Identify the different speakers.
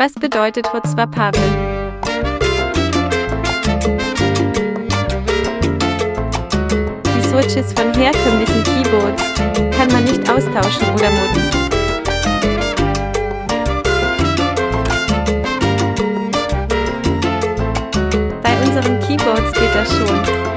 Speaker 1: Was bedeutet Hutzwapare? Die Switches von herkömmlichen Keyboards kann man nicht austauschen oder modden. Bei unseren Keyboards geht das schon.